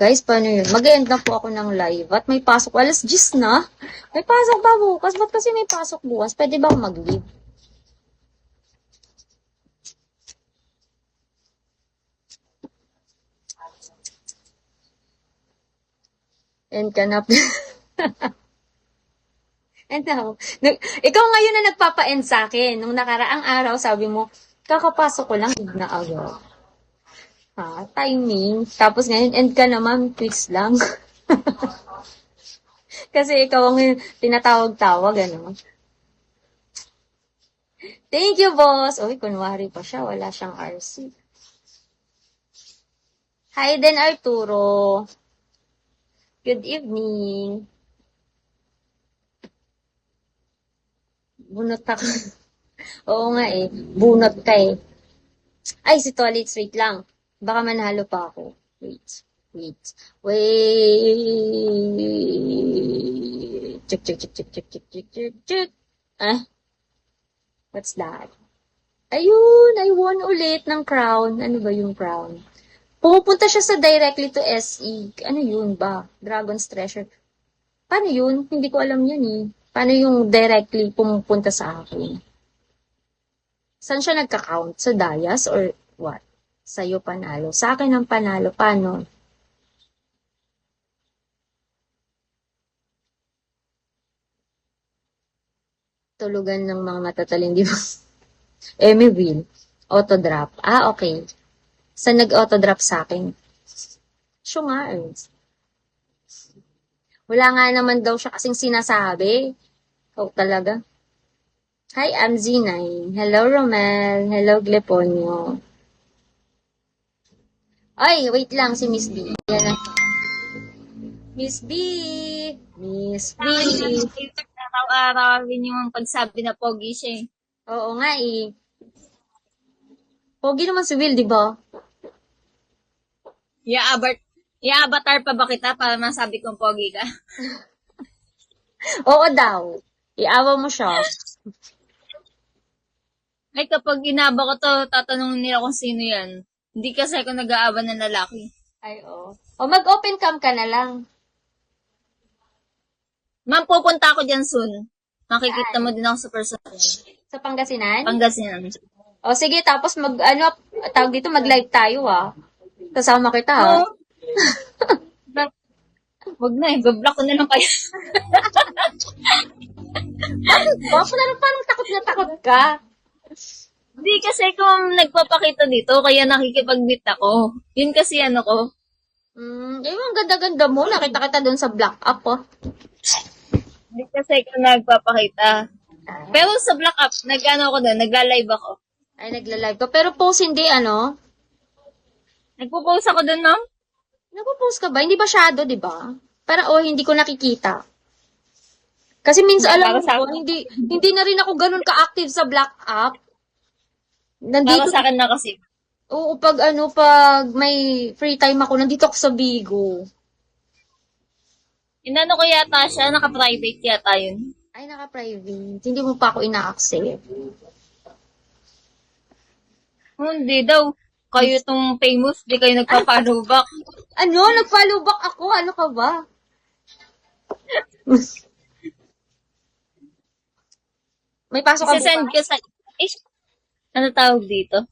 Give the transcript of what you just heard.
Guys, paano yun? Mag-end na po ako ng live at may pasok. Alas 10 na? May pasok ba bukas? Ba't kasi may pasok bukas? Pwede ba ako mag-leave? End ka na. End na. Ikaw ngayon na nagpapa-end sa akin. Nung nakaraang araw, sabi mo, kakapasok ko lang, end na agad. Ha, timing. Tapos ngayon, end ka naman, quiz lang. Kasi ikaw ang tinatawag-tawag, ano. Thank you, boss. Uy, kunwari pa siya. Wala siyang RC. Hi din, Arturo. Good evening. Bunot ako. Oo nga eh. Bunot ka eh. Ay, si Tolitz, wait lang. Baka manalo pa ako. Wait. Check. What's that? Ayun, I won ulit ng crown. Ano ba yung crown? Pumupunta siya sa directly to SE. Ano yun ba? Dragon's Treasure. Paano yun? Hindi ko alam yun eh. Paano yung directly pumupunta sa akin? Saan siya nagka-count? Sa Dayas or what? Sa'yo panalo. Sa akin ang panalo. Paano? Tulugan ng mga matatalin, di ba? Will. Autodrop. Ah, okay. Saan nag-autodrop sa akin? Siya nga eh. Wala nga naman daw siya kasing sinasabi. Ikaw talaga. Hi, I'm Z9. Hello, Romel. Hello, Gleponyo. Ay, wait lang si Miss B. Yan na. Miss B! Miss B! Araw-arawin yung pagsabi na pogi siya eh. Oo nga eh. Pogi naman si Will, di ba? I-avatar pa ba kita para masabi kong pogi ka? Oo daw. Iawa mo siya. Ay, kapag inaba ko to, tatanungin nila kung sino yan. Hindi kasi ako nag-aaba ng lalaki. Ay, oo. O mag-open cam ka na lang. Ma'am, pupunta ako dyan soon. Makikita mo din ako sa personal. Sa Pangasinan? Pangasinan. O sige, tapos tawag dito, mag-live tayo ah. Kasama kita ha. Oo. Wag na eh, bablock ko na lang kayo. Parang takot na takot ka. Hindi kasi kung nagpapakita dito, kaya nakikipag-meet ako. Yun kasi ano ko. Ang ganda-ganda mo. Nakita kita doon sa black up oh. Hindi kasi ako nagpapakita. Pero sa Black Up, nag-ano ako doon, nagla-live ako. Ay, nagla-live ka. Pero post hindi ano? Nagpo-post ako doon, ma'am. Nagpo-post ka ba? Hindi ba shadow, di ba? Parang, hindi ko nakikita. Kasi minsan, alam mo, hindi na rin ako ganun ka-active sa Black Up. Para sa akin na kasi. Oo, pag may free time ako, nandito ako sa Bigo. Inano ko yata siya, naka-private yata yun. Ay, naka-private. Hindi mo pa ako ina-accept. Hindi daw. Kayo itong famous, di kayo nagpa-follow back. Ano? Nag-follow back ako? Ano ka ba? May pasok ka Isasend bukas? ko sa... ano tawag dito?